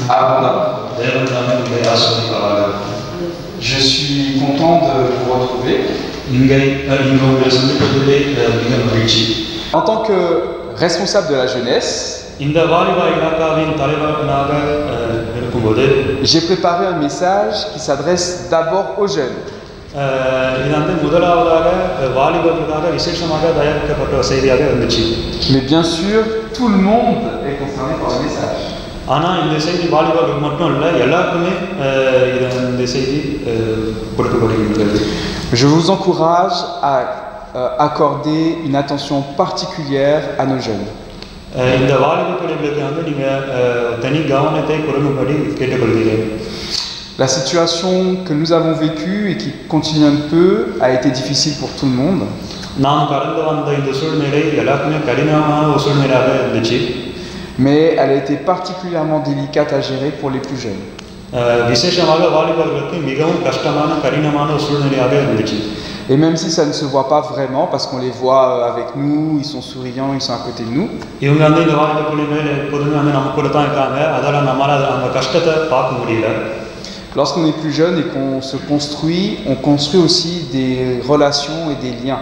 abondamment. Je suis content de vous retrouver. En tant que responsable de la jeunesse, j'ai préparé un message qui s'adresse d'abord aux jeunes. Mais bien sûr, tout le monde est concerné par le message. Je vous encourage à accorder une attention particulière à nos jeunes. La situation que nous avons vécue et qui continue un peu a été difficile pour tout le monde. Mais elle a été particulièrement délicate à gérer pour les plus jeunes. Et même si ça ne se voit pas vraiment, parce qu'on les voit avec nous, ils sont souriants, ils sont à côté de nous. Lorsqu'on est plus jeune et qu'on se construit, on construit aussi des relations et des liens.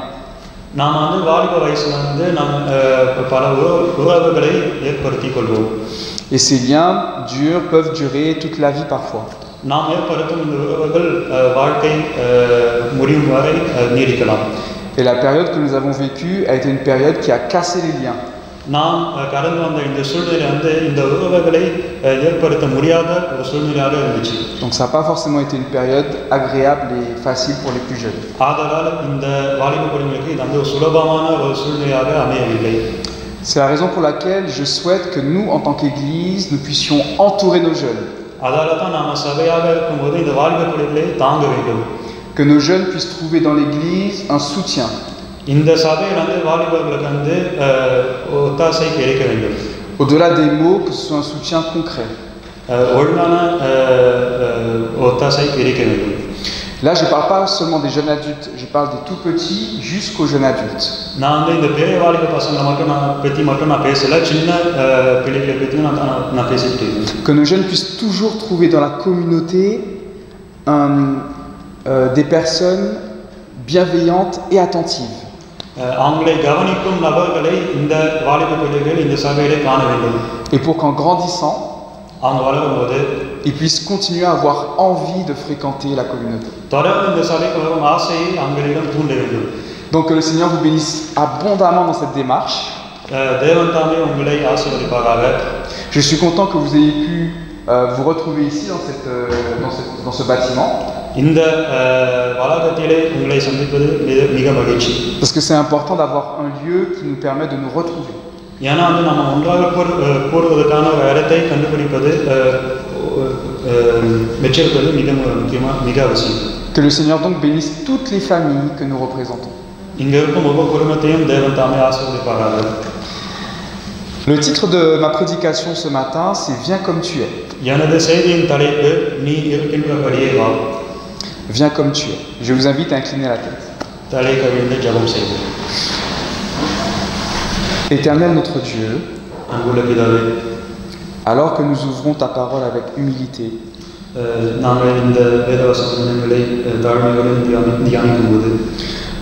Et ces liens peuvent durer toute la vie parfois. Et la période que nous avons vécue a été une période qui a cassé les liens. Donc ça n'a pas forcément été une période agréable et facile pour les plus jeunes. C'est la raison pour laquelle je souhaite que nous, en tant qu'Église, nous puissions entourer nos jeunes. Que nos jeunes puissent trouver dans l'Église un soutien. Au-delà des mots, que ce soit un soutien concret. Là, je ne parle pas seulement des jeunes adultes, je parle des tout petits jusqu'aux jeunes adultes. Que nos jeunes puissent toujours trouver dans la communauté des personnes bienveillantes et attentives. Et pour qu'en grandissant, ils puissent continuer à avoir envie de fréquenter la communauté. Donc que le Seigneur vous bénisse abondamment dans cette démarche. Je suis content que vous ayez pu vous retrouver ici dans ce bâtiment. Parce que c'est important d'avoir un lieu qui nous permet de nous retrouver. Que le Seigneur donc bénisse toutes les familles que nous représentons. Le titre de ma prédication ce matin, c'est « Viens comme tu es ». Viens comme tu es. Je vous invite à incliner la tête. Éternel notre Dieu, alors que nous ouvrons ta parole avec humilité,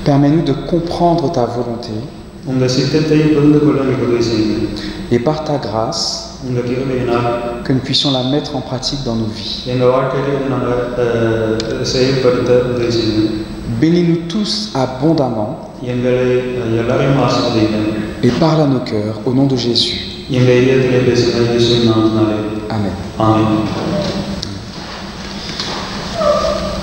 permets-nous de comprendre ta volonté et par ta grâce, que nous puissions la mettre en pratique dans nos vies. Bénis-nous tous abondamment et parle à nos cœurs au nom de Jésus. Amen.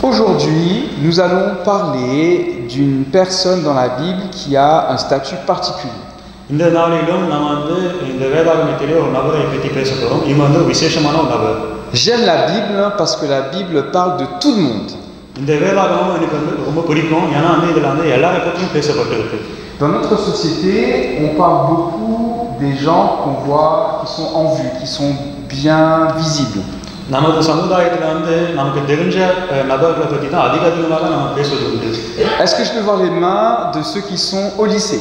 Aujourd'hui, nous allons parler d'une personne dans la Bible qui a un statut particulier. J'aime la Bible parce que la Bible parle de tout le monde. Dans notre société, on parle beaucoup des gens qu'on voit, qui sont en vue, qui sont bien visibles. Est-ce que je peux voir les mains de ceux qui sont au lycée?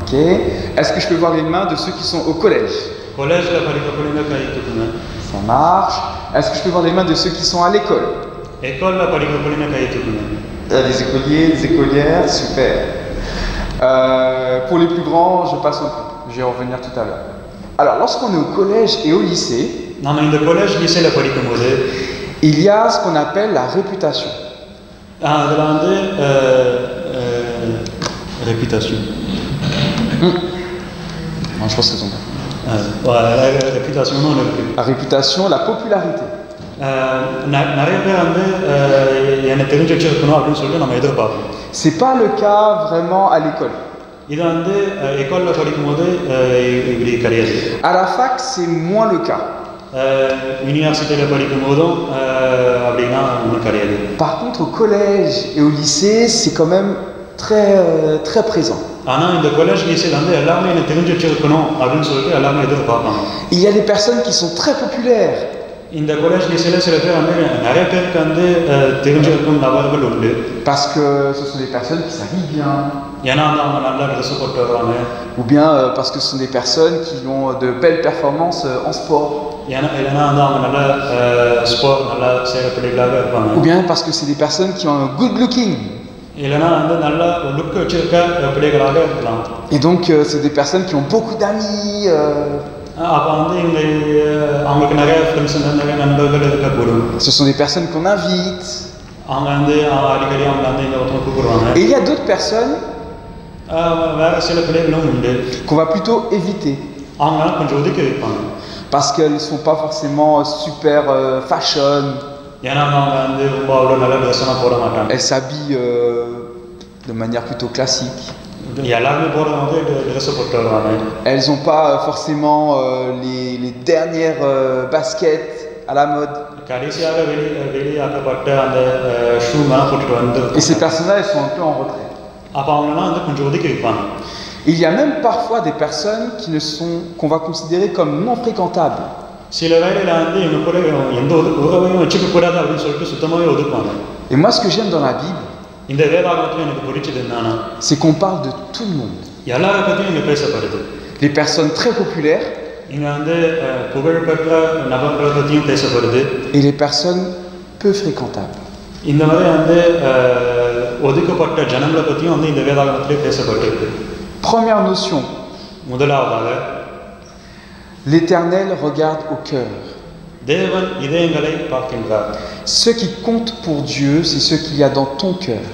Okay. Est-ce que je peux voir les mains de ceux qui sont au collège? ಕಾಲೇಜ್ல படிக்கக்கூடிய ಕೈ ತೂಕುನ. Ça marche. Est-ce que je peux voir les mains de ceux qui sont à l'école? école படிக்கக்கூடிய கை தூக்குன. Les écoliers, les écolières, super. Pour les plus grands, je passe un peu. Je vais y revenir tout à l'heure. Alors, lorsqu'on est au collège et au lycée, நாம இந்த காலேஜ் லிசேல படிக்கும்போது il y a ce qu'on appelle la réputation. அதுல வந்து réputation. Non, je pense qu'ils ont pas. réputation La réputation, la popularité. நிறைய பேர் வந்து என்ன தெரிஞ்சு வச்சிருக்கணும் அப்படின்னு சொல்லிட்டு நம்ம எதிர்பார்ப்போம். C'est pas le cas vraiment à l'école. இது வந்து école படிக்கும்போது இப்படி கிடையாது. À la fac, c'est moins le cas. யூனிவர்சிட்டியில படிக்கும்போதும் அப்படின்னா ஒன்றும் கிடையாது. Par contre, au collège et au lycée, c'est quand même très présent. ஆனால் இந்த காலேஜ் லிசேல வந்து எல்லாமே என்ன தெரிஞ்சு வச்சிருக்கணும் அப்படின்னு சொல்லிட்டு எல்லாமே எதிர்பார்ப்பாங்க. Il y a des personnes qui sont très populaires. இந்த காலேஜ் லிசேல சில பேர் வந்து நிறைய பேருக்கு வந்து தெரிஞ்சிருக்கும் நபர்கள் உண்டு. Parce que ce sont des personnes qui s'habillent bien. ஏன்னா வந்து அவங்க நல்லா ட்ரெஸ் போட்டு வருவாங்க. Ou bien parce que ce sont des personnes qui ont de belles performances en sport. இல்லைன்னா வந்து அவங்க நல்ல ஸ்போர்ட் நல்லா செய்கிற பிள்ளைகளாக இருப்பாங்க. Ou bien parce que c'est des personnes qui ont un good looking. இல்லைன்னா வந்து நல்ல லுக் வச்சிருக்க பிள்ளைகளாக இருக்கலாம். Et donc c'est des personnes qui ont beaucoup d'amis. அப்போ வந்து இவங்க அவங்களுக்கு நிறைய ஃப்ரெண்ட்ஸ் நிறைய நண்பர்கள் இருக்கக்கூடும். Ce sont des personnes qu'on invite. அவங்க வந்து அடிக்கடி அவங்க வந்து இந்த ஒருத்தவங்க கூப்பிடுவாங்க. Et il y a d'autres personnes வேற சில பிள்ளைகளும் உண்டு qu'on va plutôt éviter. அவங்க கொஞ்சம் ஒதுக்கி வைப்பாங்க. Parce qu'elles ne sont pas forcément super fashion. ஏன்னா அவங்க வந்து ரொம்ப அவ்வளோ நல்ல ட்ரெஸ்ஸெல்லாம் போட மாட்டாங்க. Elles s'habillent de manière plutôt classique. எல்லாருமே போடுறது வந்து ட்ரெஸ்ஸை போட்டு வருவாங்க. Elles n'ont pas forcément les dernières baskets à la mode. கடைசியாக வெளியாக்கப்பட்ட அந்த ஷூலாம் போட்டுட்டு வந்து. Et ces personnes-là, elles sont un peu en retrait. அப்போ அவங்களாம் வந்து கொஞ்சம் ஒதுக்கி வைப்பாங்க. Il y a même parfois des personnes qu'on va considérer comme non fréquentables. சில வேளையில வந்து இவங்க கூட எந்த உறவையும் வச்சுக்க கூடாது அப்படின்னு சொல்லிட்டு சுத்தமாகவே ஒதுக்குவாங்க. Et moi, ce que j'aime dans la Bible, இந்த வேதாகமத்துல எனக்கு பிடிச்சது என்னன்னா, c'est qu'on parle de tout le monde. எல்லாரை பற்றியும் இங்கே பேசப்படுது. Les personnes très populaires. இங்கே வந்து புகழ்பெற்ற நபர்களை பற்றியும் பேசப்படுது. Et les personnes peu fréquentables. இந்த மாதிரி வந்து ஒதுக்கப்பட்ட ஜனங்களை பற்றியும் வந்து இந்த வேதாகமத்திலே பேசப்பட்டிருக்கு. Première notion. முதலாவதாக, l'Éternel regarde au cœur. தேவன் இதயங்களை பார்க்கின்றார். Ce qui compte pour Dieu, c'est ce qu'il y a dans ton cœur.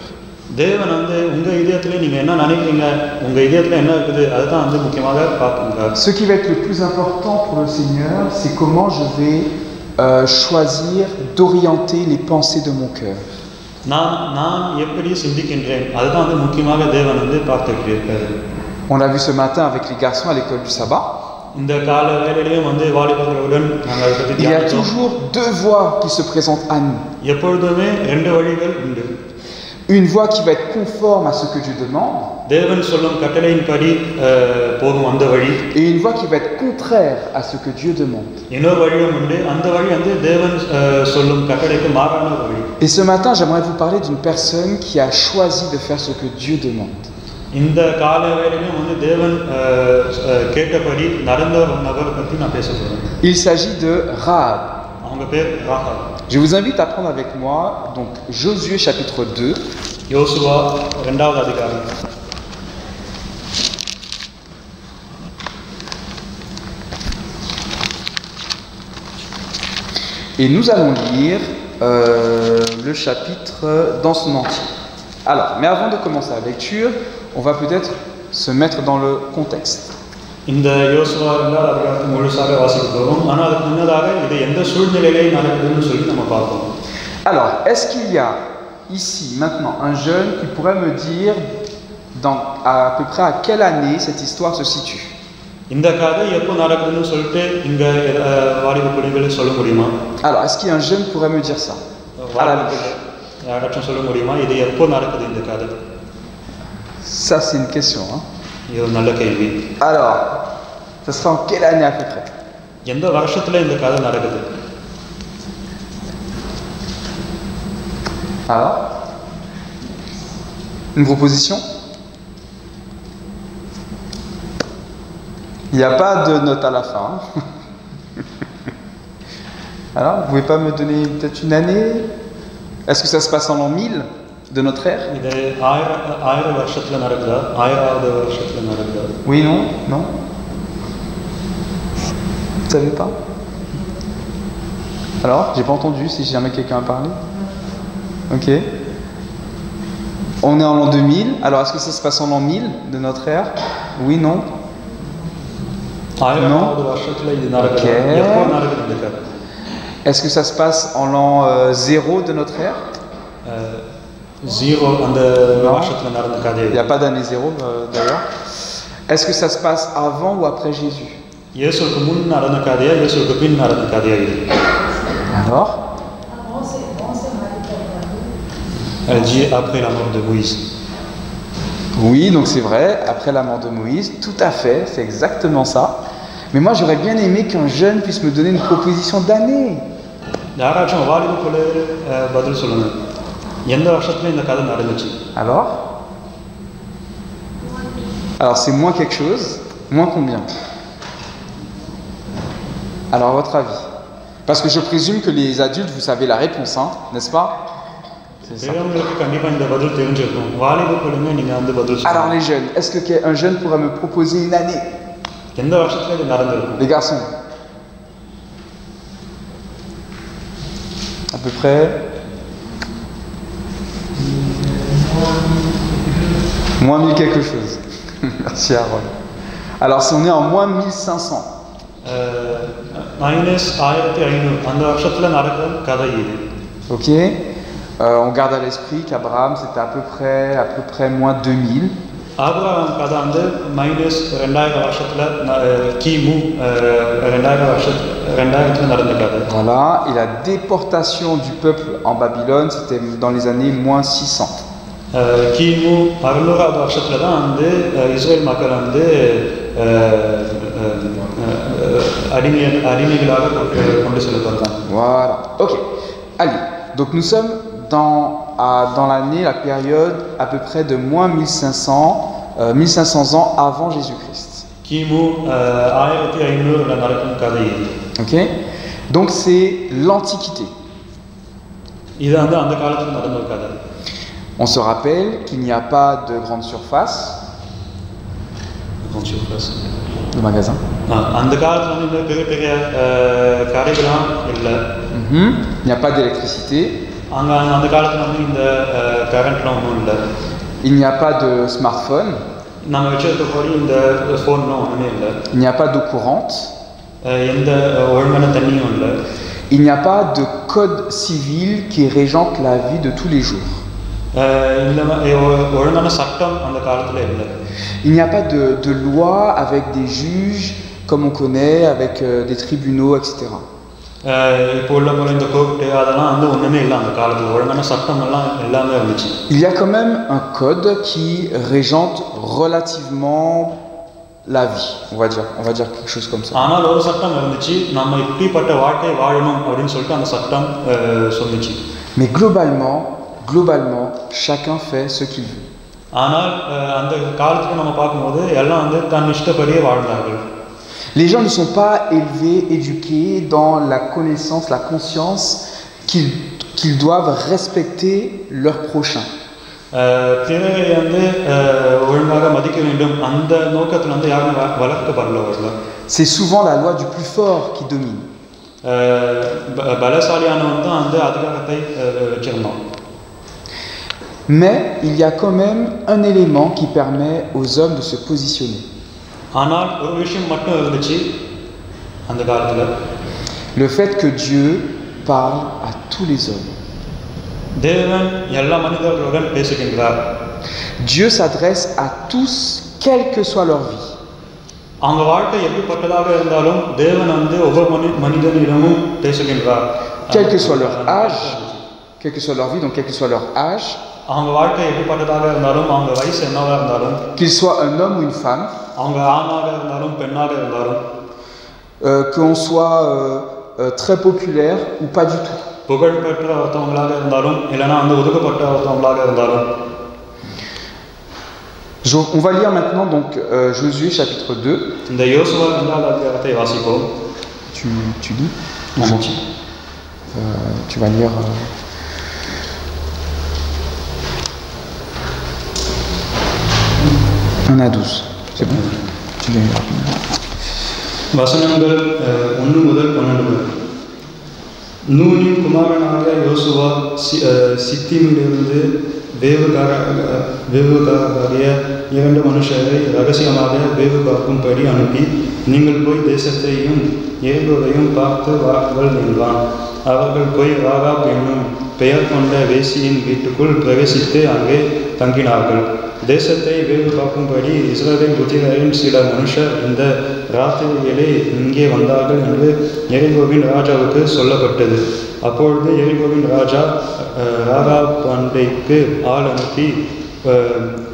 தேவன் வந்து உங்க இதயத்துல நீங்க என்ன நினைக்கிறீங்க, உங்க இதயத்துல என்ன இருக்குது, அதுதான் வந்து முக்கியமாக பார்க்கின்றார். Ce qui va être le plus important pour le Seigneur, c'est comment je vais choisir d'orienter les pensées de mon cœur. நான் எப்படி சிந்திக்கின்றேன், அதுதான் வந்து முக்கியமாக தேவன் வந்து பார்த்துட்டு இருக்காரு. On l'a vu ce matin avec les garçons à l'école du sabbat. இந்த கால வேளையிலேயும் வந்து வாலிபர்களுடன் நாங்கள் அதை பற்றி Il y a toujours deux voies qui se présentent à nous. எப்பொழுதுமே ரெண்டு வழிகள் உண்டு. Une voie qui va être conforme à ce que Dieu demande. தேவன் சொல்லும் கட்டளையின்படி போகும் அந்த வழி. Et une voie qui va être contraire à ce que Dieu demande. இன்னொரு வழியும் உண்டு. அந்த வழி வந்து தேவன் சொல்லும் கட்டளைக்கு மாறான வழி. Et ce matin, j'aimerais vous parler d'une personne qui a choisi de faire ce que Dieu demande. இந்த கால வேளையிலும் வந்து தேவன் கேட்டபடி நடந்த ஒரு நபரை பற்றி நான் பேச போறேன். Il s'agit de Rahab. அவங்க பேர் Rahab. Je vous invite à prendre avec moi donc Josué chapitre 2. யோசுவா 2வது அதிகாரம். Et nous allons lire le chapitre dans son entier. Alors, mais avant de commencer la lecture, on va peut-être se mettre dans le contexte. இந்த யோசுவா 2வது அதிகாரத்தை முழுசாக வாசிக்க போகிறோம். ஆனால் அதுக்கு முன்னதாக இது எந்த சூழ்நிலையிலே நடக்குதுன்னு சொல்லி நம்ம பார்ப்போம். Alors, est-ce qu'il y a ici maintenant un jeune qui pourrait me dire à peu près à quelle année cette histoire se situe? இந்த கதை எப்போ நடக்குதுன்னு சொல்லிட்டு இங்க வாலிப பிள்ளைகளை சொல்ல முடியுமா? Alors, est-ce qu'il y a un jeune qui pourrait me dire ça? யாராச்சும் சொல்ல முடியுமா இது எப்போ நடக்குது இந்த கதை? Ça, c'est une question. Hein? இது ஒரு நல்ல கேள்வி. Alors, ça sera en quelle année à peu près? எந்த வருஷத்துல இந்த கதை நடக்குது? Alors, une proposition? Il n'y a pas de note à la fin. Alors, vous pouvez pas me donner peut-être une année? Est-ce que ça se passe en l'an 1000 de notre ère? இது 1000 வருஷத்துல நடக்குதா 1000வது வருஷத்துல நடக்குதா Oui, non? Non? Vous savez pas? Alors, j'ai pas entendu si jamais quelqu'un a parlé. Ok. On est en l'an 2000. Alors, est-ce que ça se passe en l'an 1000 de notre ère? Oui, non? 1000வது வருஷத்துல இது நடக்குதா எப்போ நடக்குது இந்த கதை Est-ce que ça se passe en l'an 0 de notre ère? 0 அந்த வருஷத்துல நடந்த கதை Il n'y a pas d'année 0 d'ailleurs. Est-ce que ça se passe avant ou après Jésus? இயேசுவுக்கு முன் நடந்த கதையா இயேசுவுக்கு பின் நடந்த கதையா இது Alors? Elle dit après la mort de Moïse. Oui, donc c'est vrai, après la mort de Moïse, tout à fait, c'est exactement ça. Mais moi j'aurais bien aimé qu'un jeune puisse me donner une proposition d'année. யாராச்சும் வாலிபக்குள்ள பதில் சொல்லுங்க எந்த வருஷத்துல இந்த கதை நடந்துச்சு Alors c'est moins quelque chose, moins combien? Alors à votre avis? Parce que je présume que les adultes, vous savez la réponse, hein, n'est-ce pas? C'est ça. Alors les jeunes, est-ce qu'un jeune pourrait me proposer une année? Les garçons? À peu près? Moins 1000 quelque chose. Merci Aaron. Alors si on est en moins 1500. Ok. On garde à l'esprit qu'Abraham c'était à peu près moins 2000. ஆபிரகாம் கதை வந்து மைனஸ் 2000 வருஷத்துல கிமு 2000 நடந்த கதை. Voilà, et la déportation du peuple en Babylone, c'était dans les années moins 600. கிமு 600வது வருஷத்துல தான் வந்து இஸ்ரேல் மக்கள் வந்து அடிமைகளாக கொண்டு செல்லப்பட்டாங்க. Voilà, ok. Allez, donc nous sommes dans l'année, la période à peu près de moins 1500 ans avant Jésus-Christ. Ok. Donc c'est l'Antiquité. On se rappelle qu'il n'y a pas de grande surface. De magasin. Il n'y a pas d'électricité. Il n'y a pas de smartphone. Il n'y a pas d'eau courante. Il n'y a pas de code civil qui régente la vie de tous les jours. Il n'y a pas de loi avec des juges comme on connaît, avec des tribunaux, etc. Il y a quand même un code qui régente relativement la vie, on va dire quelque chose comme ça. Mais globalement, chacun fait ce qu'il veut. Les gens ne sont pas élevés, éduqués dans la connaissance, la conscience qu'ils doivent respecter leur prochain. C'est souvent la loi du plus fort qui domine. Mais il y a quand même un élément qui permet aux hommes de se positionner. Le fait que Dieu parle à tous les hommes. Dieu s'adresse à tous, quelle que soit leur vie. Quel que soit leur âge, quelle que soit leur vie, donc quel que soit leur âge, qu'il soit un homme ou une femme, qu'on soit très populaire ou pas du tout. On va lire maintenant donc Josué chapitre 2. இந்த யோசுவா 2வது அதிகாரத்தை வாசிப்போம். Tu lis? ஆமாம். Tu vas lire 1 à 12. C'est bon? Tu lis rapidement. வசனங்கள் 1 முதல் 12 வரை. நூனின் குமாரனாகிய யோசுவா சித்தீமிலிருந்து வேவுகாராகிய 2 மனுஷரை ரகசியமாக வேவு பார்க்கும்படி அனுப்பி, நீங்கள் போய் தேசத்தையும் எரிகோவையும் பார்த்து வாருங்கள் என்றான். அவர்கள் போய் ராகாப் என்னும் பெயர் கொண்ட வேசியின் வீட்டுக்குள் பிரவேசித்து அங்கே தங்கினார்கள். தேசத்தை வேவு பார்க்கும்படி இஸ்ரவேல் புத்திரரின் சில மனுஷர் இந்த ராத்திரியிலே இங்கே வந்தார்கள் என்று எரிகோவின் ராஜாவுக்கு சொல்லப்பட்டது. அப்பொழுது எரிகோவின் ராஜா ராகாப் அண்டைக்கு ஆள் அனுப்பி,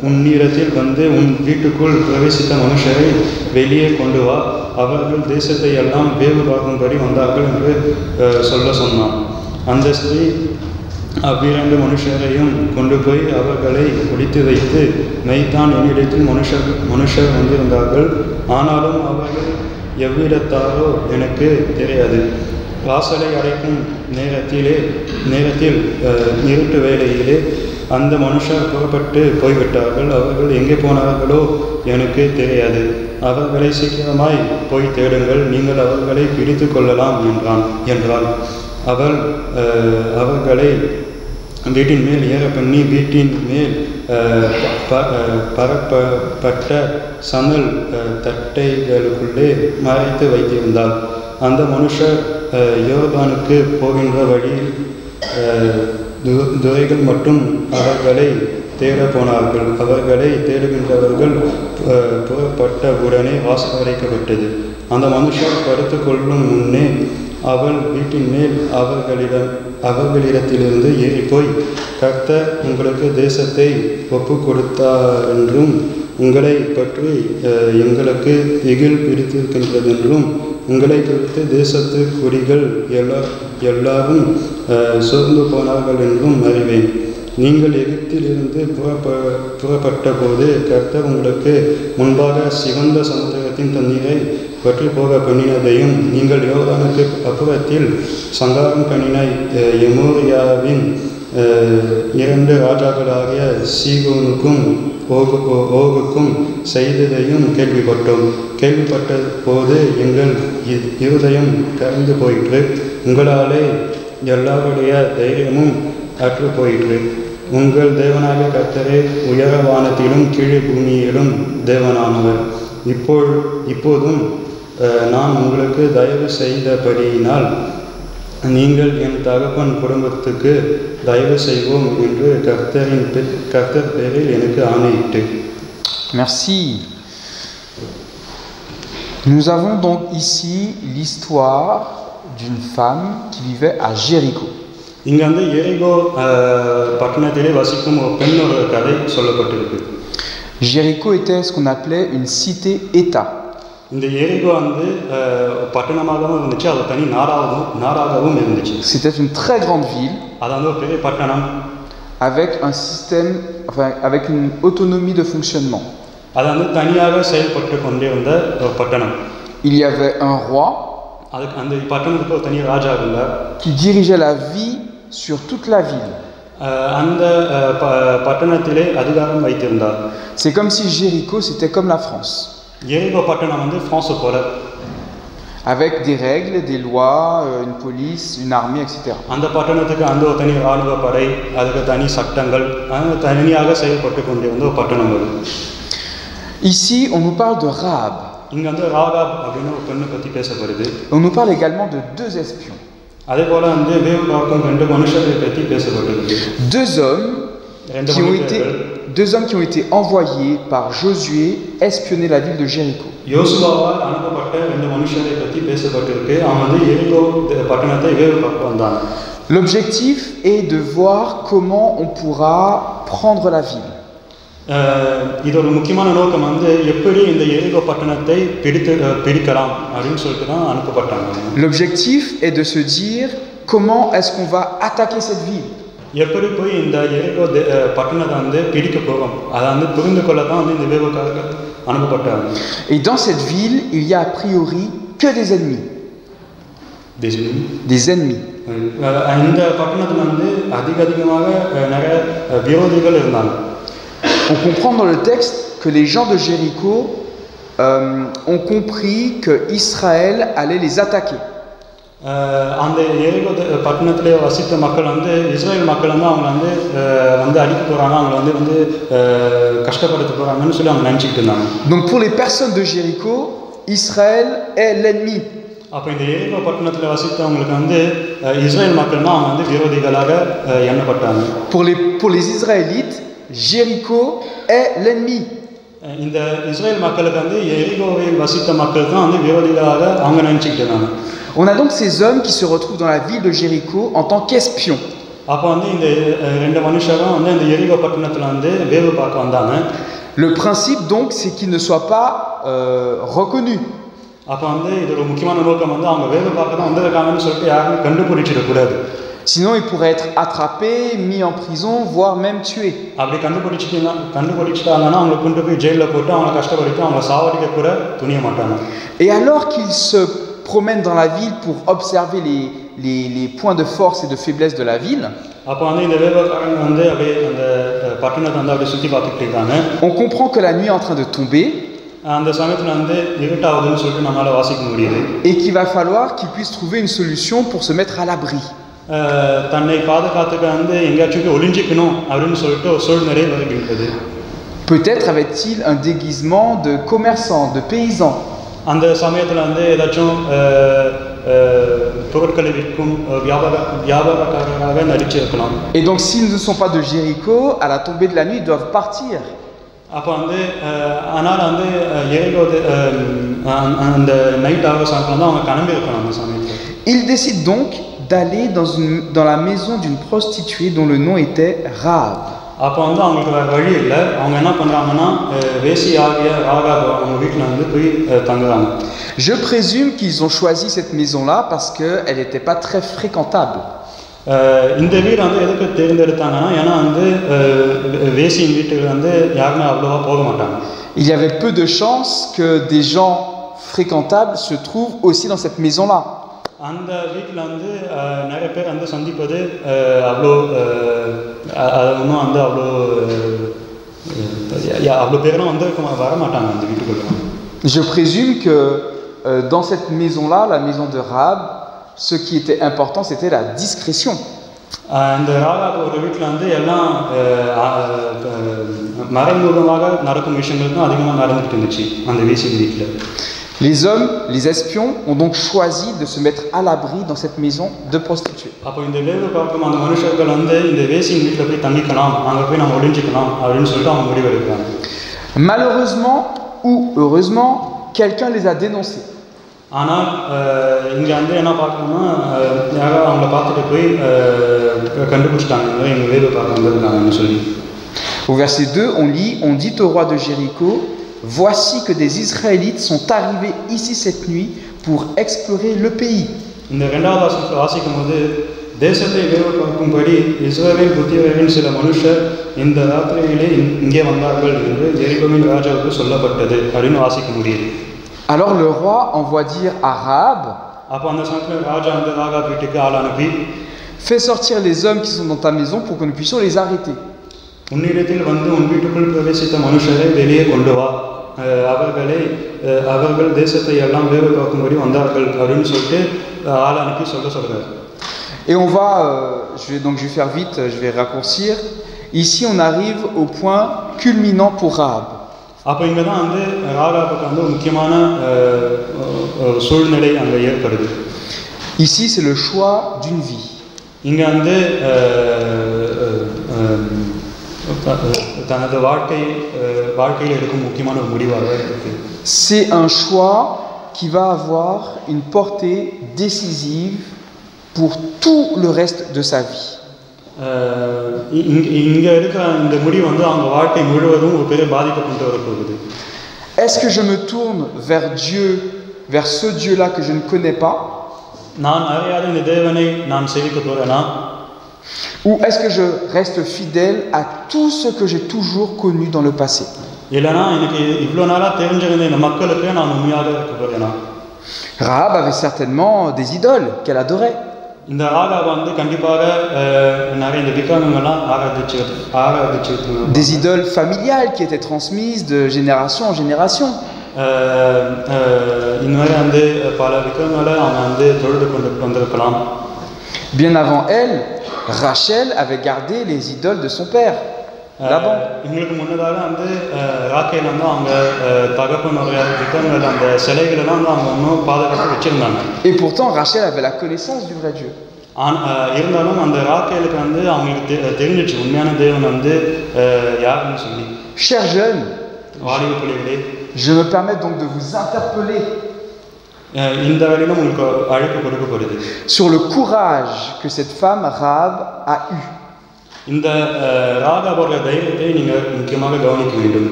உன்னிடத்தில் வந்து உன் வீட்டுக்குள் பிரவேசித்த மனுஷரை வெளியே கொண்டு வா, அவர்கள் தேசத்தை எல்லாம் வேவு பார்க்கும்படி வந்தார்கள் என்று சொல்ல சொன்னான். அந்த ஸ்திரீ அவ்விரண்டு மனுஷரையும் கொண்டு போய் அவர்களை ஒழித்து வைத்து, மெய்தான் என்னிடத்தில் மனுஷர் வந்திருந்தார்கள், ஆனாலும் அவர்கள் எவ்விடத்தாரோ எனக்கு தெரியாது. வாசலை அடைக்கும் நேரத்தில் இருட்டு வேளையிலே அந்த மனுஷர் புறப்பட்டு போய்விட்டார்கள். அவர்கள் எங்கே போனார்களோ எனக்கு தெரியாது. அவர்களை சீக்கிரமாய் போய் தேடுங்கள், நீங்கள் அவர்களை பிடித்து கொள்ளலாம் என்றாள். அவள் அவர்களை வீட்டின் மேல் ஏற பண்ணி வீட்டின் மேல் பரப்பப்பட்ட சணல் தட்டைகளுக்குள்ளே மறைத்து வைத்திருந்தாள். அந்த மனுஷர் யோர்தானுக்கு போகின்ற வழியில் துரைகள் மட்டும் அவர்களை தேட போனார்கள். அவர்களை தேடுகின்றவர்கள் புறப்பட்டவுடனே வாசல் அடைக்கப்பட்டது. அந்த மனுஷர் படுத்து கொள்ளும் முன்னே அவள் வீட்டின் மேல் அவர்களிடத்திலிருந்து ஏறிப்போய், கர்த்தர் உங்களுக்கு தேசத்தை ஒப்பு கொடுத்தாரென்றும் உங்களை பற்றி எங்களுக்கு திகில் பிடித்திருக்கின்றதென்றும் உங்களை குறித்து தேசத்து குடிகள் எல்லாரும் சோர்ந்து போனார்கள் என்றும் அறிவேன். நீங்கள் எகிப்திலிருந்து புறப்பட்ட போது கர்த்தர் உங்களுக்கு முன்பாக சிவந்த சமுத்திரத்தின் தண்ணீரை பற்றி போக பண்ணினதையும், நீங்கள் யோர்தானுக்கு அப்புறத்தில் சங்காரம் பண்ணின எமோரியாவின் 2 ராஜாக்களாகிய சீகோனுக்கும் ஓகுக்கும் செய்ததையும் கேள்விப்பட்டோம். கேள்விப்பட்ட போது எங்கள் இருதயம் கரைந்து போயிற்று. உங்களாலே எல்லாருடைய தைரியமும் அற்று போயிற்று. உங்கள் தேவனாகிய கர்த்தரே உயர வானத்திலும் கீழே பூமியிலும் தேவனானவர். இப்போதும் நான் உங்களுக்கு தயவு செய்தபடியினால் நீங்கள் என் தகப்பன் குடும்பத்துக்கு தயவு செய்வோம் என்று கர்த்தர் பேரில் எனக்கு ஆணையிட்டு. Merci. Nous avons donc ici l'histoire d'une femme qui vivait à Jéricho. இங்கே வந்து எரிகோ பட்டணத்திலே வசிக்கும் ஒரு பெண்ணோட கதை சொல்லப்பட்டிருக்கு. Jéricho était ce qu'on appelait une cité-État. இந்த எரிகோ வந்து பட்டணமாகவும் இருந்துச்சு, அது தனி நாடாகவும் இருந்துச்சு. C'était une très grande ville. அது வந்து ஒரு பெரிய பட்டணம். Avec un système, avec une autonomie de fonctionnement. அது வந்து தனியாக செயல்பட்டு கொண்டிருந்த ஒரு பட்டணம். Il y avait un roi. அதுக்கு அந்த பட்டணத்துக்கு ஒரு தனி ராஜா இருந்தார். Qui dirigeait la vie sur toute la ville. அந்த பட்டணத்திலே அதிகாரம் வைத்திருந்தார். C'est comme si Jéricho c'était comme la France. எரிகோ பட்டணம் வந்து பிரான்ஸ் போல. Avec des règles, des lois, une police, une armée, etc. அந்த பட்டணத்துக்கு அந்த ஒரு தனி ராணுவ படை, அதுக்கு தனி சட்டங்கள், தனியாக செயல்பட்டு கொண்டிருந்த ஒரு பட்டணம் அது. Ici, on nous parle de Rahab. இங்க வந்து ராகாப் அப்படின்னு ஒரு பெண்ணை பத்தி பேசப்படுது. On nous parle également de 2 espions. அதே போல வந்து வேவு பார்க்கும் 2 மனுஷரை பத்தி பேசப்பட்டிருக்கு. 2 hommes qui ont été envoyés par Josué espionner la ville de Jéricho. யோசுவாவால் அனுப்பப்பட்ட 2 மனுஷரை பத்தி பேசப்பட்டிருக்கு. அவங்க வந்து எரிகோ பட்டணத்தை வேவு பார்க்க வந்தாங்க. L'objectif est de voir comment on pourra prendre la ville. இது ஒரு முக்கியமான நோக்கம் வந்து எப்படி இந்த எரிகோ பட்டணத்தை பிடிக்கலாம் அப்படின்னு சொல்லிட்டு தான் அனுப்பப்பட்டாங்க. L'objectif est de se dire comment est-ce qu'on va attaquer cette ville. எப்படி போய் இந்த எரிகோ பட்டணத்தை வந்து பிடிக்க போகும் அதை வந்து புரிந்து கொள்ள தான் வந்து இந்த வேவுக்காரர்கள் அனுப்பப்பட்டாங்க. Et dans cette ville, il y a a priori que des ennemis. Des ennemis. இந்த பட்டணத்தில் வந்து அதிகமாக நிறைய விரோதிகள் இருந்தாங்க. On comprend dans le texte que les gens de Jéricho ont compris que Israël allait les attaquer. அந்த எரிகோ பட்டணத்திலே வசித்த மக்கள் வந்து இஸ்ரேல் மக்கள் வந்து அவங்க வந்து அடிக்க போகிறாங்க, அவங்க வந்து கஷ்டப்படுத்த போகிறாங்கன்னு சொல்லி அவங்க நினச்சிக்கிட்டு இருந்தாங்க. Donc pour les personnes de Jéricho, Israël est l'ennemi. அப்போ இந்த எரிகோ பட்டணத்தில் வசித்தவங்களுக்கு வந்து இஸ்ரேல் மக்கள்னா அவங்க வந்து விரோதிகளாக எண்ணப்பட்டாங்க. Pour les Israélites, Jéricho est l'ennemi. இந்த இஸ்ரேல் மக்களுக்கு வந்து எரிகோவில் வசித்த மக்கள் தான் வந்து விரோதிகளாக அவங்க நினச்சிக்கிட்டு இருந்தாங்க. On a donc ces hommes qui se retrouvent dans la ville de Jéricho en tant qu'espions. அப்போ வந்து இந்த ரெண்டு மனுஷரும் வந்து இந்த எரிகோ பட்டணத்தில் வந்து வேவு பார்க்க வந்தாங்க. Le principe donc c'est qu'ils ne soient pas reconnus. அப்போ வந்து இது ஒரு முக்கியமான நோக்கம் வந்து அவங்க வேவு பார்க்க தான் வந்திருக்காங்கன்னு சொல்லிட்டு யாருமே கண்டுபிடிச்சிடக்கூடாது. Sinon ils pourraient être attrapés, mis en prison, voire même tués. அப்படி கண்டுபிடிச்சிட்டாங்கன்னா அவங்க கொண்டு போய் ஜெயிலில் போட்டு அவங்க கஷ்டப்படுத்தி அவங்க சாவடிக்க கூட துணிய மாட்டாங்க. Et alors qu'ils se promènent dans la ville pour observer les points de force et de faiblesse de la ville, அப்போ வந்து இந்த வேவுக்காரங்க வந்து அப்படியே அந்த பட்டணத்தை வந்து அப்படியே சுற்றி பார்த்துட்டு இருக்காங்க. on comprend que la nuit est en train de tomber. அந்த சமயத்தில் வந்து இருட்டாகுதுன்னு சொல்லிட்டு நம்மளால வாசிக்க முடியுது. Et qu'il va falloir qu'ils puissent trouver une solution pour se mettre à l'abri. தன்னை பாதுகாத்துக்க வந்து எங்கேயாச்சும் ஒளிஞ்சிக்கணும் அப்படின்னு சொல்லிட்டு ஒரு சூழ்நிலை வருகின்றது. Peut-être avait-il un déguisement de commerçant, de paysan. அந்த சமயத்தில் வந்து ஏதாச்சும் பொருட்களை விற்கும் வியாபாரக்காரராக நடிச்சிருக்கலாம். Et donc s'ils ne sont pas de Jéricho, à la tombée de la nuit, ils doivent partir. அப்போ வந்து ஆனால் வந்து எரிகோ அந்த நைட் ஆகிற சமயத்தில் வந்து அவங்க கிளம்பி இருக்கணும் அந்த சமயத்தில். Ils décident donc d'aller dans la maison d'une prostituée dont le nom était Rahab. அப்போ வந்து அவங்களுக்கு வேறு வழி இல்லை. அவங்க என்ன பண்ணுறாங்கன்னா வேசி ஆகிய ராகாப் அவங்க வீட்டில் வந்து போய் தங்குறாங்க. Je présume qu'ils ont choisi cette maison-là parce qu'elle n'était pas très fréquentable. இந்த வீடு வந்து எதுக்கு தேர்ந்தெடுத்தாங்கன்னா ஏன்னா வந்து வேசியின் வீட்டுக்கு வந்து யாருமே அவ்வளோவா போக மாட்டாங்க. Il y avait peu de chances que des gens fréquentables se trouvent aussi dans cette maison-là. அந்த வீட்டில் வந்து நிறைய பேர் வந்து சந்திப்பது அவ்வளோ ஒன்றும் வந்து அவ்வளோ பேரும் வந்து வர மாட்டாங்க அந்த வீட்டுக்குள்ள. Je présume que dans cette maison-là, la maison de Rahab, ce qui était important, c'était la discrétion. இந்த ராகாப் ஒரு வீட்டில் வந்து எல்லாம் மறைமுகமாக நடக்கும் விஷயங்களுக்கும் அதிகமாக நடந்துட்டு இருந்துச்சு அந்த வேசி வீட்டில். Les hommes, les espions, ont donc choisi de se mettre à l'abri dans cette maison de prostituées. அப்போ இந்த வேவு பார்க்கும் அந்த மனுஷர்கள் வந்து இந்த வேசியின் வீட்டில் போய் தங்கிக்கலாம், அங்கே போய் நம்ம ஒளிஞ்சிக்கலாம் அப்படின்னு சொல்லிட்டு அவங்க முடிவெடுக்கிறாங்க. Malheureusement ou heureusement, quelqu'un les a dénoncés. ஆனால் இங்கே வந்து என்ன பார்க்கணும்னா யாரோ அவங்கள பார்த்துட்டு போய் கண்டுபிடிச்சிட்டாங்க எங்கள் வேவு பார்க்க வந்திருக்காங்கன்னு சொல்லி. Au verset 2, on dit au roi de Jéricho: voici que des Israélites sont arrivés ici cette nuit pour explorer le pays. இந்த இரண்டாவது வசனத்தை வாசிக்கும் போது தேசத்தை வேவு பார்க்கும்படி இஸ்ரவேல் புத்திரரின் சில மனுஷர் இந்த ராத்திரியிலே இங்கே வந்தார்கள் என்று எரிகோவின் ராஜாவுக்கு சொல்லப்பட்டது அப்படின்னு வாசிக்க முடியுது. Alors le roi envoie dire à Rahab: அப்போ அந்த சமயத்தில் ராஜா வந்து ராகாப் வீட்டுக்கு ஆள் அனுப்பி fais sortir les hommes qui sont dans ta maison pour que nous puissions les arrêter. உன்னிடத்தில் வந்து உன் வீட்டுக்குள் பிரவேசித்த மனுஷரை வெளியே கொண்டு வா, அவர்கள் தேசத்தை எல்லாம் வேவு பார்க்கும்படி வந்தார்கள் அப்படின்னு சொல்லிட்டு ஆள் அனுப்பி சொல்கிறார். Et on va, je vais faire vite, je vais raccourcir. Ici on arrive au point culminant pour Rahab. அப்போ இங்கே தான் வந்து ராகாபுக்கு வந்து ஒரு முக்கியமான சூழ்நிலை அங்கே ஏற்படுது. Ici c'est le choix d'une vie. இங்கே வந்து தனது வாழ்க்கையில் எடுக்கும் முக்கியமான ஒரு முடிவாக இருக்குது. C'est un choix qui va avoir une portée décisive pour tout le reste de sa vie. இங்கே இருக்கிற இந்த முடிவு வந்து அவங்க வாழ்க்கை முழுவதும் ஒரு பெரிய பாதிப்பை கொண்டு வரப்போகுது. Est-ce que je me tourne vers Dieu, vers ce Dieu-là que je ne connais pas? நான் அறியாத இந்த தேவனை நான் சேவிக்க போறேனா? Ou est-ce que je reste fidèle à tout ce que j'ai toujours connu dans le passé? இல்லைனா எனக்கு இவ்வளோ நாளாக தெரிஞ்சிருந்த இந்த மக்களுக்கு நான் உண்மையாக இருக்க போகிறேனா? Rahab avait certainement des idoles qu'elle adorait. இந்த ராகாப் வந்து கண்டிப்பாக நிறைய இந்த விக்கிரகங்கள்லாம் ஆராதிச்சு Des idoles familiales qui étaient transmises de génération en génération. இந்த மாதிரி வந்து பல விக்கிரகங்களை அவங்க வந்து தொழுது கொண்டு வந்திருக்கலாம். Bien avant elle, Rachel avait gardé les idoles de son père, Laban. இவங்களுக்கு முன்னதாக வந்து ராக்கேல் வந்து அவங்க தகப்பனுடைய விக்கிரகங்கள் அந்த சிலைகளெல்லாம் வந்து அவங்க இன்னும் பாதுகாத்து வச்சிருந்தாங்க. Et pourtant, Rachel avait la connaissance du vrai Dieu. இருந்தாலும் அந்த ராக்கேலுக்கு வந்து அவங்களுக்கு தெரிஞ்சிச்சு உண்மையான தேவன் வந்து யாருன்னு சொல்லி. Chers jeunes, வாலிப பிள்ளைகளே, je me permets donc de vous interpeller இந்த வேளையிலும் உங்களுக்கு அழைப்பு கொடுக்கப்படுது sur le courage que cette femme Rahab a eu. இந்த ராகாபோட தைரியத்தை நீங்கள் முக்கியமாக கவனிக்க வேண்டும்.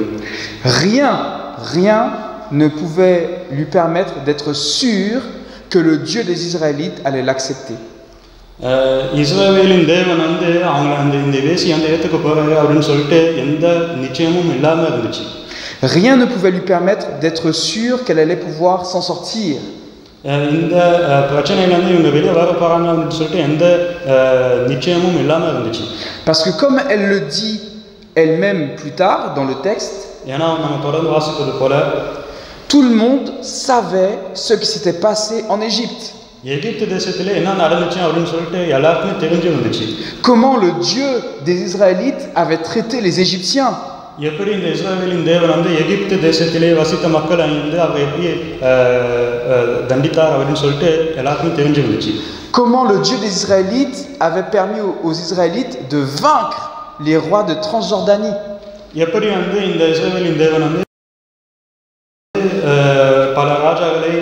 Rien ne pouvait lui permettre d'être sûr que le Dieu des Israélites allait l'accepter. இஸ்ரவேலின் தேவன் வந்து அவங்க இந்த வேசி அந்த இடத்துக்கு போகிறாரு அப்படின்னு சொல்லிட்டு எந்த நிச்சயமும் இல்லாமல் இருந்துச்சு. Rien ne pouvait lui permettre d'être sûr qu'elle allait pouvoir s'en sortir. இந்த பிரச்சனையிலேருந்து இவங்க வெளியே வர போகிறாங்க அப்படின்னு சொல்லிட்டு எந்த நிச்சயமும் இல்லாமல் இருந்துச்சு. Parce que comme elle le dit elle-même plus tard dans le texte, ஏன்னா நம்ம தொடர்ந்து வாசிப்பது போல tout le monde savait ce qui s'était passé en Égypte. எகிப்து தேசத்திலே என்ன நடந்துச்சு அப்படின்னு சொல்லிட்டு எல்லாருக்குமே தெரிஞ்சு வந்துச்சு. Comment le Dieu des Israélites avait traité les Égyptiens. எப்படி இந்த இஸ்ரவேலின் தேவன் வந்து எகிப்து தேசத்திலே வசித்த மக்களை வந்து அவர் எப்படி தண்டித்தார் அப்படின்னு சொல்லிட்டு எல்லாருக்குமே தெரிஞ்சு வந்துச்சு. Comment le Dieu des Israélites avait permis aux Israélites de vaincre les rois de Transjordanie. எப்படி வந்து இந்த இஸ்ரவேலின் தேவன் வந்து பல ராஜாக்களை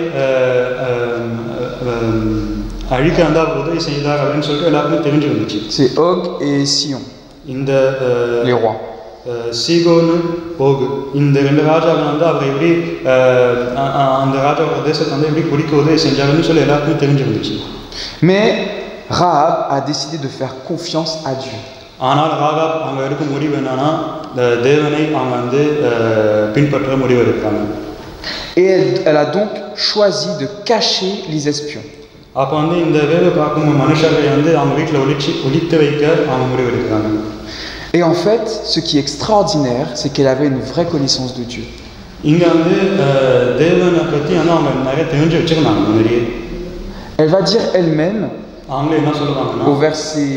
அழிக்க அந்த உதவி செய்தார் அப்படின்னு சொல்லிட்டு எல்லாருக்குமே தெரிஞ்சு வந்துச்சு. C'est Og et Sion, இந்த les rois. சீகோனு போகு இந்த ரெண்டு ராஜாக்கள் வந்து அவர் எப்படி அந்த ராஜாவோட தேசத்தை வந்து எப்படி குடிக்க உதவி செஞ்சாங்கன்னு சொல்லி எல்லாருக்குமே தெரிஞ்சு வந்துச்சு. Mais Rahab a décidé de faire confiance à Dieu. ஆனால் ராகாப் அவங்க எடுக்க முடிவு என்னன்னா தேவனை அவங்க வந்து பின்பற்ற முடிவு எடுக்கிறாங்க. Et elle a donc choisi de cacher les espions. அப்போ வந்து இந்த வேலை பார்க்கும் மனுஷர்களை வந்து அவங்க வீட்டில் ஒழித்து வைக்க அவங்க முடிவு எடுக்கிறாங்க. Et en fait, ce qui est extraordinaire, c'est qu'elle avait une vraie connaissance de Dieu. இங்க வந்து தேவனை பற்றி வந்து அவங்க நிறைய தெரிஞ்சு வச்சுருந்தாங்க முன்னாடியே. Elle va dire elle-même, அவங்களே என்ன சொல்லுவாங்கன்னா au verset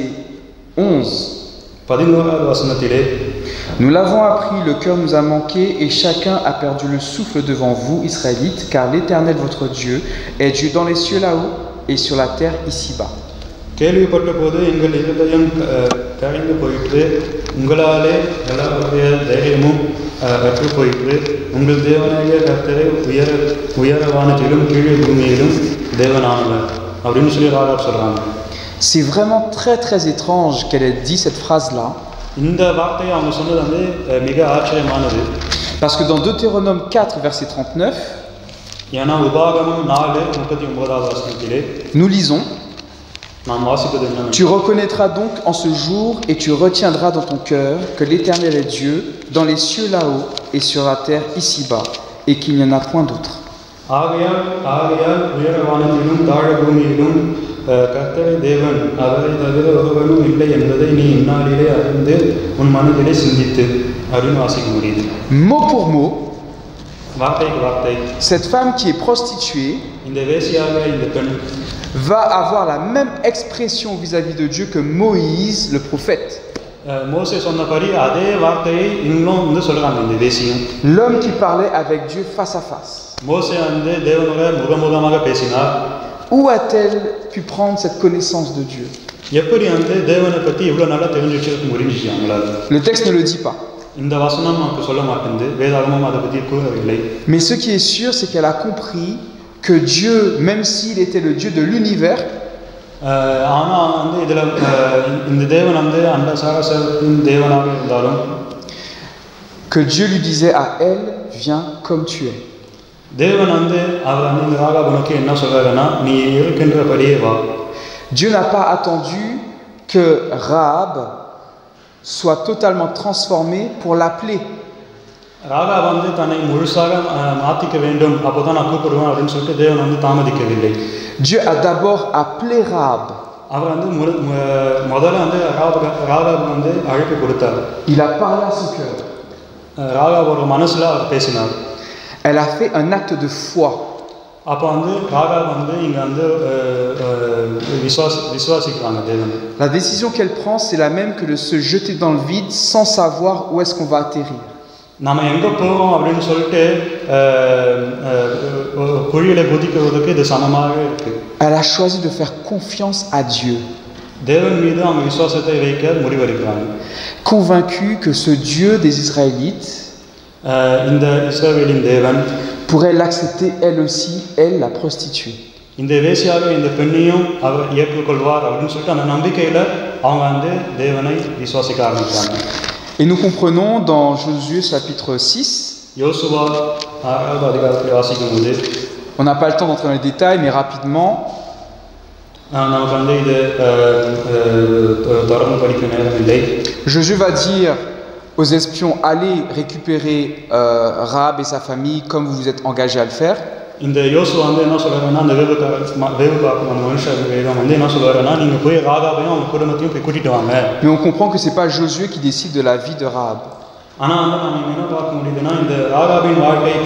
11, 11வது வசனத்திலே, nous l'avons appris, le cœur nous a manqué et chacun a perdu le souffle devant vous, Israélites, car l'Éternel votre Dieu est Dieu dans les cieux là-haut et sur la terre ici-bas. கேள்விப்பட்ட போது எங்கள் இருதயம் கரைந்து போயிற்று, உங்களாலே எல்லாருடைய தைரியமும் அற்று போயிற்று, உங்கள் தேவனாகிய கர்த்தரை உயரவானத்திலும் கீழே பூமியிலும் தேவனானவர் அப்படின்னு சொல்லி ராகாப் சொல்றாங்க. C'est vraiment très très étrange qu'elle ait dit cette phrase-là. இந்த வார்த்தையை அவங்க சொன்னது வந்து மிக ஆச்சரியமானது. Parce que dans Deutéronome 4 verset 39, ஏன்னா உபாகமம் 4:39வது வசனத்திலே nous lisons: Tu reconnaîtras donc en ce jour et tu retiendras dans ton cœur que l'Éternel est Dieu dans les cieux là-haut et sur la terre ici-bas et qu'il n'y en a point d'autre. ஆகையால் உயரவானத்திலும் தாழ பூமியிலும் கர்த்தரை தேவன் அவரை தவிர ஒருவனும் இல்லை என்பதை நீ இந்நாளிலே அறிந்து உன் மனதிலே சிந்தித்து அப்படின்னு வாசிக்க முடியுது. Mot pour mot, வார்த்தைக்கு வார்த்தை, cette femme qui est prostituée இந்த வேசியாக இந்த பெண் va avoir la même expression vis-à-vis de Dieu que Moïse, le prophète. மோசே சொன்னபடி அதே வார்த்தையை இன்னும் வந்து சொல்றாங்க இந்த வேசியும். L'homme qui parlait avec Dieu face à face. மோசே வந்து தேவனோட முகமுகமாக பேசினார். Où a-t-elle pu prendre cette connaissance de Dieu? எப்படி வந்து தேவனை பற்றி இவ்வளோ நல்லா தெரிஞ்சு வச்சிருக்க முடிஞ்சிச்சு அவங்களால? Le texte ne le dit pas. இந்த வசனம் நமக்கு சொல்ல மாட்டேங்குது, வேதாகமும் அதை பற்றி கூறவில்லை. Mais ce qui est sûr, c'est qu'elle a compris que Dieu, même s'il était le Dieu de l'univers, ஆனால் வந்து இதில் இந்த தேவன் வந்து அந்த சாகசத்தின் தேவனாக இருந்தாலும் que Dieu lui disait à elle, viens comme tu es. தேவன் வந்து அவர் வந்து இந்த ராகாபுனுக்கு என்ன சொல்றாருன்னா, நீ இருக்கின்றபடியே வா. Dieu n'a pas attendu que Rahab soit totalement transformée pour l'appeler. Raaga வந்து தன்னை முழுசாக மாற்றிக்க வேண்டும், அப்போ தான் நான் கூப்பிடுவேன் அப்படின்னு சொல்லிட்டு தேவன் வந்து தாமதிக்கவில்லை. Dieu a d'abord appelé Rahab. அவர் வந்து முதல்ல வந்து ராகாவுக்கு வந்து அழைப்பு கொடுத்தார். Il a parlé à son cœur. ராகாவோட மனசுல அவர் பேசினார். Elle a fait un acte de foi. அப்போ வந்து ராகா வந்து இங்கே வந்து விசுவாசிக்கிறாங்க தேவன். La décision qu'elle prend, c'est la même que de se jeter dans le vide sans savoir où est-ce qu'on va atterrir. நம்ம எங்கே போவோம் அப்படின்னு சொல்லிட்டு குழியில குதிக்கிறதுக்கு இது சமமாக இருக்கு. Elle a choisi de faire confiance à Dieu. தேவன் மீது அவங்க விசுவாசத்தை வைக்க முடிவெடுக்கிறாங்க. Convaincue que ce Dieu des Israélites இந்த இஸ்ரவேலின் தேவன் pourrait l'accepter elle aussi, elle, la prostituée. இந்த வேசியாக இந்த பெண்ணையும் அவர் ஏற்றுக்கொள்வார் அப்படின்னு சொல்லிட்டு அந்த நம்பிக்கையில் அவங்க வந்து தேவனை விசுவாசிக்க ஆரம்பிக்கிறாங்க. Et nous comprenons dans Josué chapitre 6, யோசுவா 6வது அதிகாரத்தை வாசிக்கும் போது, on n'a pas le temps d'entrer dans les détails, mais rapidement, நமக்கு வந்து இது தொடர்ந்து படிக்க நேரம் இல்லை. Josué va dire aux espions, allez récupérer Rahab et sa famille comme vous vous êtes engagés à le faire. இந்த யோசுவா வந்து என்ன சொல்றாருன்னா, அந்த வேவு பார்க்கும் அந்த மனுஷன் வந்து என்ன சொல்றாருன்னா, நீங்க போய் ராகாவையும் அவங்க குடும்பத்தையும் போய் கூட்டிட்டு வாங்க. Mais on comprend que c'est pas Josué qui décide de la vie de Rahab. ஆனா வந்து நம்ம என்ன பார்க்க முடியுதுன்னா, இந்த ராகாவின் வாழ்க்கையை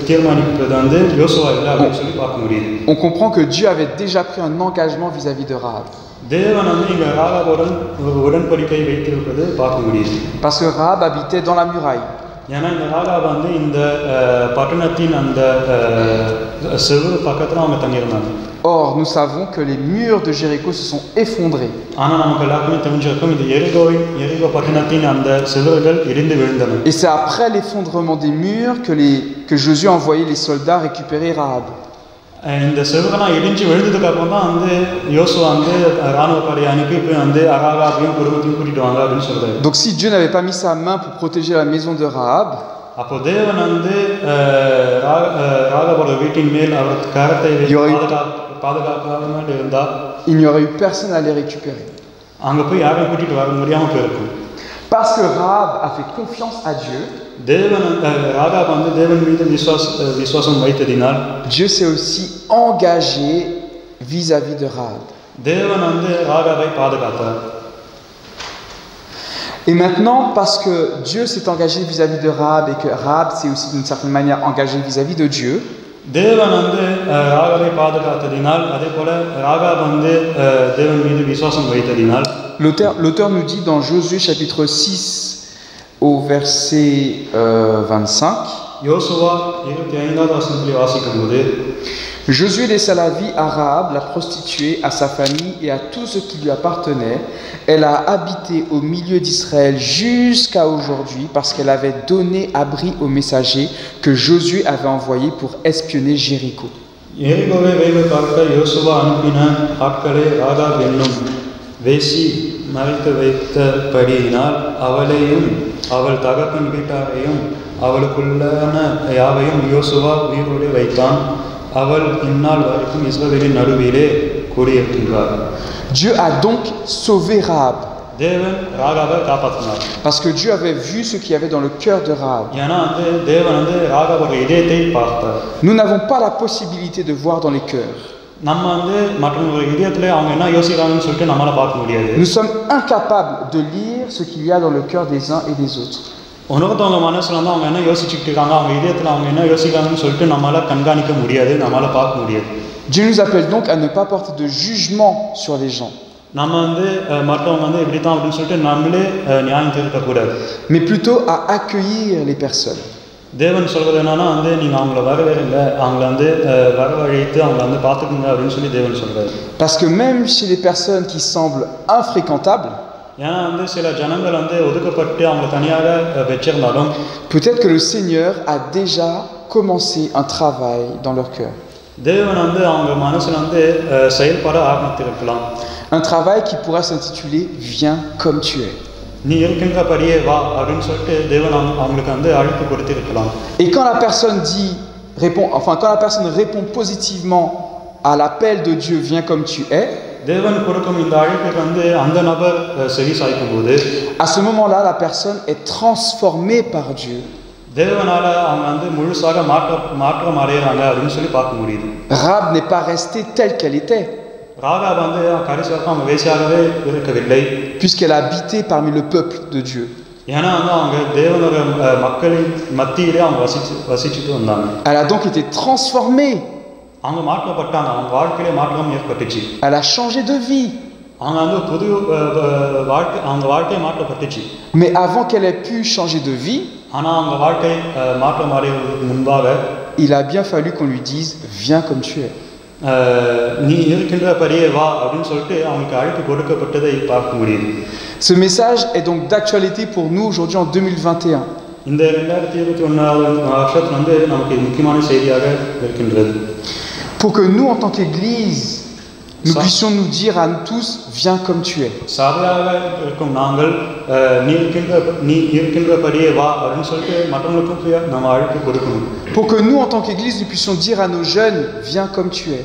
தீர்மானிப்பது வந்து யோசுவா இல்லை அப்படின்னு சொல்லி பார்க்க முடியுது. On comprend que Dieu avait déjà pris un engagement vis-à-vis de Rahab. தேவன் வந்து இங்க ராகாவுடன் உடன்படிக்கை வைத்திருப்பது பார்க்க முடியுது. Parce que Rahab habitait dans la muraille. ஏன்னா இந்த ராகா வந்து இந்த பட்டணத்தின் அந்த செவ்வறு பக்கத்துல அவங்க தங்கியிருந்தாங்க. Or, nous savons que les murs de Jéricho se sont effondrés. ஆனா நமக்கு எல்லாருக்குமே தெரிஞ்சிருக்கும், இந்த எரிகோ பட்டணத்தின் அந்த செவ்வறுகள் இடிந்து விழுந்தன. Et c'est après l'effondrement des murs que Josué a envoyé les soldats récupérer Rahab. இந்த செவ்வறுலாம் இடிஞ்சு விழுந்ததுக்கு அப்புறம் தான் வந்து யோசுவா வந்து ராணுவப்படையை அனுப்பி போய் வந்து ராகாவையும் குடும்பத்தையும் கூட்டிட்டு வாங்க அப்படின்னு சொல்றாரு. Donc si Dieu n'avait pas mis sa main pour protéger la maison de Rahab, அப்போ தேவன் வந்து ராகாவோட வீட்டின் மேல் அவர் கரத்தை பாதுகாக்காமல் இருந்தா, il n'y aurait eu personne à les récupérer. அங்க போய் யாரையும் கூட்டிட்டு வர முடியாம போயிருக்கும். Parce que Rahab a fait confiance à Dieu, ராகாப் வந்து தேவன் மீது விசுவாசம் வைத்ததினால் Dieu s'est aussi engagé vis-à-vis de Rahab. தேவன் வந்து ராகாவை பாதுகாத்தார். Et maintenant, parce que Dieu s'est engagé vis-à-vis de Rahab et que Rahab s'est aussi d'une certaine manière engagé vis-à-vis de Dieu, தேவன் வந்து ராகாவை பாதுகாத்ததினால், அதே போல ராகாப் வந்து தேவன் மீது விசுவாசம் வைத்ததினால், l'auteur nous dit dans Josué chapitre 6 au verset 25, யோசுவா 25வது வசனத்தில் வாசிக்கும்போது, Josué laissa la vie à Rahab, la prostituée, à sa famille et à tout ce qui lui appartenait. Elle a habité au milieu d'Israël jusqu'à aujourd'hui parce qu'elle avait donné abri aux messagers que Josué avait envoyés pour espionner Jéricho. எரிகோவை வேவு பார்க்க யோசுவா அனுப்பின ஆட்களை ராகாப் என்னும் வேசி மறைத்து வைத்தபடியினால் அவளையும் அவள் தகப்பன் வீட்டாரையும் அவளுக்குள்ளான யாவையும் யோசுவா உயிரோடு வைத்தான். அவள் இந்நாள் வரைக்கும் இஸ்ரவேலின் நடுவிலே குடியிருக்கின்றார். Dieu a donc sauvé Rahab. தேவன் ராகாவை காப்பாற்றினார். Parce que Dieu avait vu ce qu'il y avait dans le cœur de Rahab. ஏன்னா தேவன் வந்து ராகாவோட இதயத்தை பார்த்தார். Nous n'avons pas la possibilité de voir dans les cœurs. நம்ம வந்து மற்றவங்க இதயத்துல அவங்க என்ன யோசிக்கிறாங்கன்னு சொல்லிட்டு நம்மளால பார்க்க முடியாது. Nous sommes incapables de lire ce qu'il y a dans le cœur des uns et des autres. ஒருத்தவங்க மனசுல வந்து அவங்க என்ன யோசிச்சுட்டு இருக்காங்க, அவங்க இதயத்துல அவங்க என்ன யோசிக்கிறாங்கன்னு சொல்லிட்டு நம்மளால கண்காணிக்க முடியாது, நம்மளால பார்க்க முடியாது. Dieu nous appelle donc à ne pas porter de jugement sur les gens. நம்ம வந்து மற்றவங்க வந்து இப்படி தான் அப்படின்னு சொல்லிட்டு நம்மளே நியாயம் தீர்க்க கூடாது. Mais plutôt à accueillir les personnes. தேவன் சொல்வது என்னன்னா வந்து நீங்க அவங்கள வரவேறுங்க, அவங்கள வந்து வரவழைத்து அவங்கள வந்து பார்த்துக்குங்க அப்படின்னு சொல்லி தேவன் சொல்றாரு. Parce que même chez les personnes qui semblent infréquentables, ஏன்னா வந்து சில ஜனங்கள் வந்து ஒதுக்கப்பட்டு அவங்க தனியாக வச்சிருந்தாலும், peut-être que le Seigneur a déjà commencé un travail dans leur cœur. தேவன் வந்து அவங்க மனசுல வந்து செயல்பட ஆரம்பித்திருக்கலாம். Un travail qui pourrait s'intituler Viens comme tu es. நீ இருக்கின்றபடியே வா அப்படின்னு சொல்லிட்டு தேவன் அவங்களுக்கு வந்து அழைப்பு கொடுத்திருக்கலாம். Et quand la personne répond positivement à l'appel de Dieu Viens comme tu es, À ce moment-là, la personne est transformée par Dieu. Rahab n'est pas restée telle qu'elle était, puisqu'elle a habité parmi le peuple de Dieu. Elle a donc été transformée. Elle a changé de vie. Mais avant qu'elle ait pu changer de vie, il a bien fallu qu'on lui dise « Viens comme tu es ». Ce message est donc d'actualité pour nous aujourd'hui en 2021. Pour que nous, en tant qu'Église, nous puissions nous dire à nous tous, viens comme tu es. Pour que nous, en tant qu'Église, nous puissions dire à nos jeunes, viens comme tu es.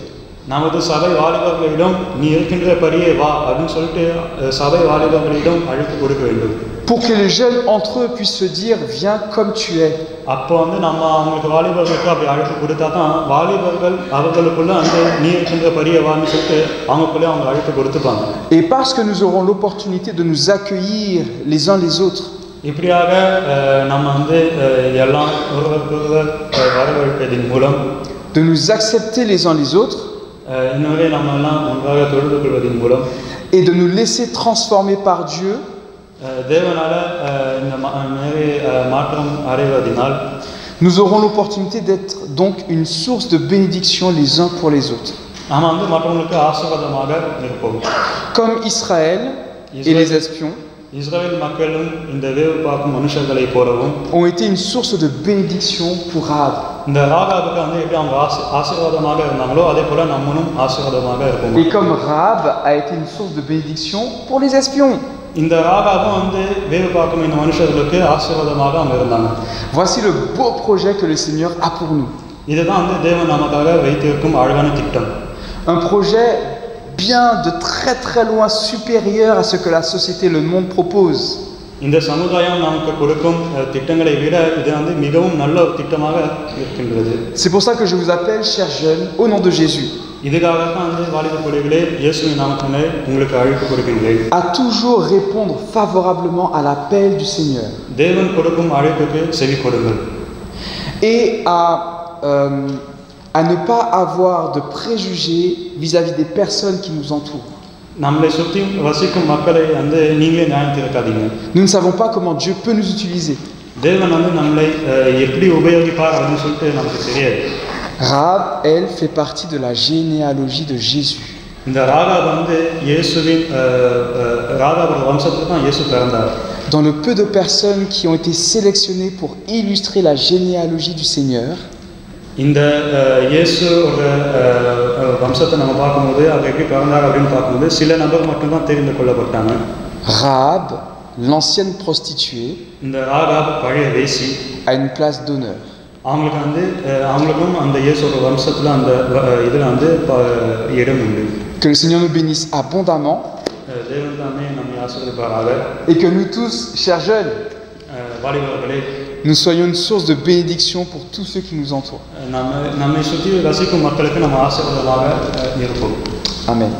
Pour que les jeunes entre eux puissent se dire, viens comme tu es. Et parce que nous aurons l'opportunité de nous accueillir les uns les autres, de nous accepter les uns les autres, et de nous laisser transformer par Dieu, nous aurons l'opportunité d'être donc une source de bénédiction les uns pour les autres. Comme Israël et les espions ont été une source de bénédiction pour Rahab. Et comme Rahab a été une source de bénédiction pour les espions. Voici le beau projet que le Seigneur a pour nous. Un projet bien de très très loin supérieur à ce que la société et le monde proposent. C'est pour ça que je vous appelle, chers jeunes, au nom de Jésus, à toujours répondre favorablement à l'appel du Seigneur et à ne pas avoir de préjugés vis-à-vis des personnes qui nous entourent. Nous ne savons pas comment Dieu peut nous utiliser. Rahab, elle, fait partie de la généalogie de Jésus. Dans le peu de personnes qui ont été sélectionnées pour illustrer la généalogie du Seigneur, Rahab, l'ancienne prostituée, a une place d'honneur. Que le Seigneur nous bénisse abondamment et que nous tous, chers jeunes, nous soyons une source de bénédiction pour tous ceux qui nous entourent. Amen.